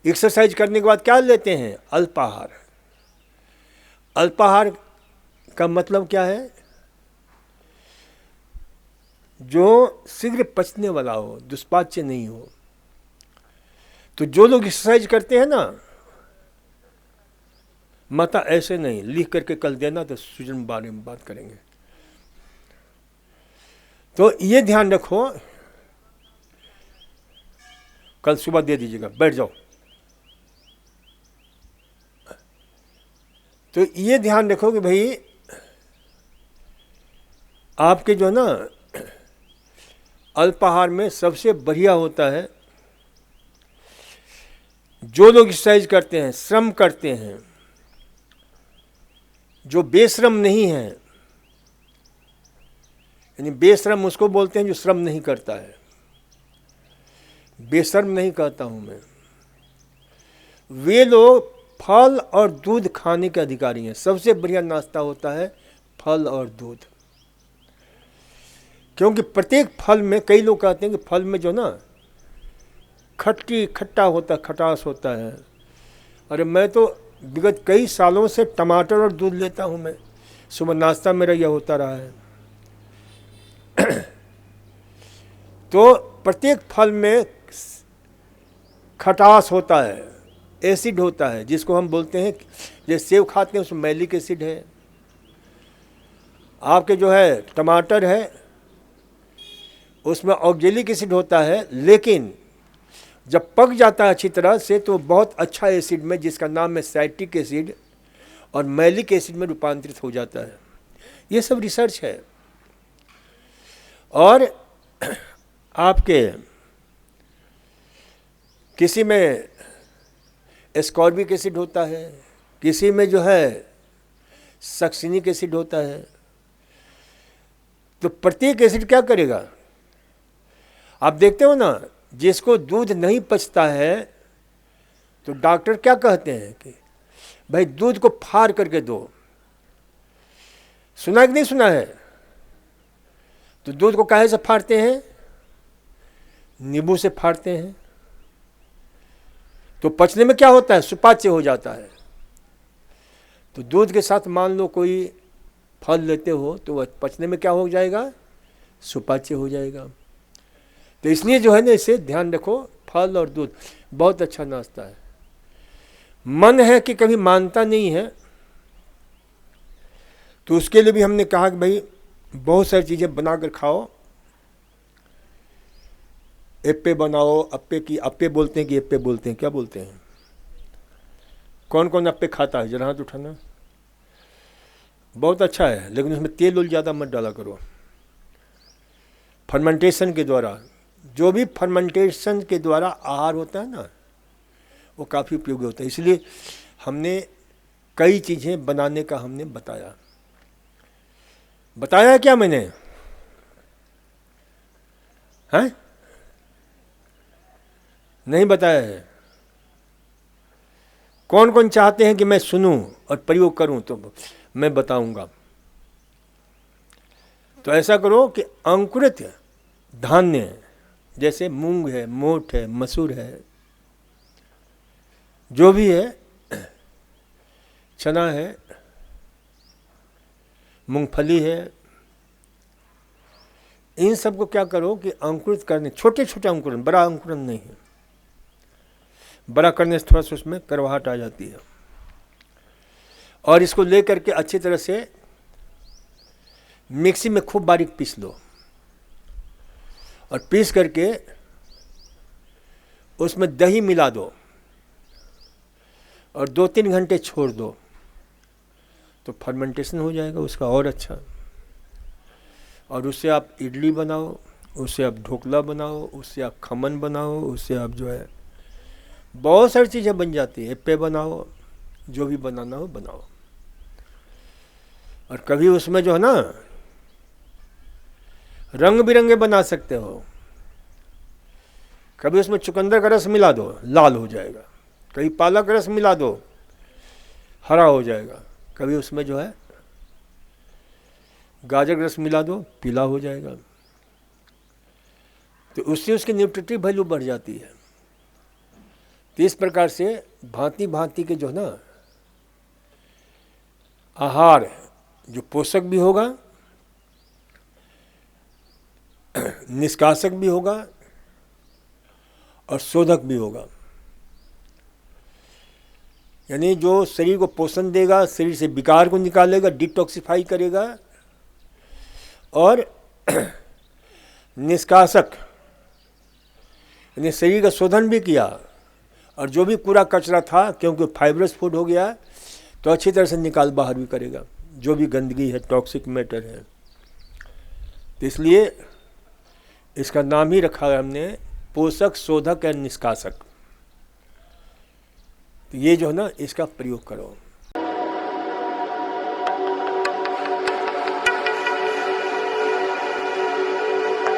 Exercise करने के बाद क्या लेते हैं? अल्पाहार। अल्पाहार का मतलब क्या है? जो शीघ्र पचने वाला हो, दुष्पाच्य नहीं हो। तो जो लोग एक्सरसाइज करते हैं ना, माता ऐसे नहीं, लिख करके कल देना तो सूजन बारे में बात करेंगे। तो ये ध्यान रखो, कल सुबह दे दीजिएगा, बैठ जाओ। तो ये ध्यान रखो कि भाई आपके जो ना अल्पाहार में सबसे बढ़िया होता है, जो लोग एक्सरसाइज करते हैं, श्रम करते हैं, जो बेश्रम नहीं है, यानी बेश्रम उसको बोलते हैं जो श्रम नहीं करता है, बेशर्म नहीं कहता हूं मैं, वे लोग फल और दूध खाने के अधिकारी हैं। सबसे बढ़िया नाश्ता होता है फल और दूध, क्योंकि प्रत्येक फल में, कई लोग कहते हैं कि फल में जो ना खट्टा होता, खटास होता है। अरे मैं तो विगत कई सालों से टमाटर और दूध लेता हूं, मैं सुबह नाश्ता मेरा यह होता रहा है। तो प्रत्येक फल में खटास होता है, एसिड होता है, जिसको हम बोलते हैं, जैसे सेब खाते हैं उसमें मैलिक एसिड है, आपके जो है टमाटर है उसमें ऑक्जेलिक एसिड होता है। लेकिन जब पक जाता है अच्छी तरह से तो बहुत अच्छा एसिड में, जिसका नाम है साइट्रिक एसिड, और मैलिक एसिड में रूपांतरित हो जाता है। ये सब रिसर्च है। और आपके किसी में एस्कॉर्बिक एसिड होता है, किसी में जो है सक्सिनिक एसिड होता है। तो प्रत्येक एसिड क्या करेगा? आप देखते हो ना, जिसको दूध नहीं पचता है तो डॉक्टर क्या कहते हैं कि भाई दूध को फाड़ करके दो। सुना कि नहीं सुना है? तो दूध को काहे से फाड़ते हैं? नींबू से फाड़ते हैं। तो पचने में क्या होता है? सुपाच्य हो जाता है। तो दूध के साथ मान लो कोई फल लेते हो तो वह पचने में क्या हो जाएगा? सुपाच्य हो जाएगा। तो इसलिए जो है ना, इसे ध्यान रखो, फल और दूध बहुत अच्छा नाश्ता है। मन है कि कभी मानता नहीं है, तो उसके लिए भी हमने कहा कि भाई बहुत सारी चीज़ें बनाकर खाओ। एप्पे बनाओ, अप्पे की, अप्पे बोलते हैं कि एप्पे बोलते हैं, क्या बोलते हैं? कौन कौन अप्पे खाता है? जरा हाथ उठाना। बहुत अच्छा है, लेकिन उसमें तेल उल ज़्यादा मत डाला करो। फर्मेंटेशन के द्वारा, जो भी फर्मेंटेशन के द्वारा आहार होता है ना, वो काफ़ी उपयोगी होता है। इसलिए हमने कई चीज़ें बनाने का हमने बताया क्या मैंने? हैं? नहीं बताया है? कौन कौन चाहते हैं कि मैं सुनूं और प्रयोग करूं? तो मैं बताऊंगा। तो ऐसा करो कि अंकुरित धान्य जैसे मूंग है, मोठ है, मसूर है, जो भी है, चना है, मूंगफली है, इन सब को क्या करो कि अंकुरित करने, छोटे छोटे अंकुरन, बड़ा अंकुरन नहीं है। बड़ा करने से थोड़ा सा उसमें करवाहट आ जाती है। और इसको लेकर के अच्छी तरह से मिक्सी में खूब बारीक पीस लो, और पीस करके उसमें दही मिला दो और 2-3 घंटे छोड़ दो, तो फर्मेंटेशन हो जाएगा उसका और अच्छा। और उससे आप इडली बनाओ, उससे आप ढोकला बनाओ, उससे आप खमन बनाओ, उससे आप जो है बहुत सारी चीज़ें बन जाती है। एप्पे बनाओ, जो भी बनाना हो बनाओ। और कभी उसमें जो है ना रंग बिरंगे बना सकते हो। कभी उसमें चुकंदर का रस मिला दो, लाल हो जाएगा। कभी पालक रस मिला दो, हरा हो जाएगा। कभी उसमें जो है गाजर रस मिला दो, पीला हो जाएगा। तो उससे उसकी न्यूट्रिटिव वैल्यू बढ़ जाती है। तो इस प्रकार से भांति भांति के जो है ना आहार, जो पोषक भी होगा, निष्कासक भी होगा और शोधक भी होगा। यानी जो शरीर को पोषण देगा, शरीर से विकार को निकालेगा, डिटॉक्सिफाई करेगा, और निष्कासक यानी शरीर का शोधन भी किया, और जो भी पूरा कचरा था, क्योंकि फाइब्रस फूड हो गया, तो अच्छी तरह से निकाल बाहर भी करेगा जो भी गंदगी है, टॉक्सिक मैटर है। तो इसलिए इसका नाम ही रखा है हमने पोषक, शोधक और निष्कासक। तो ये जो है ना, इसका प्रयोग करो।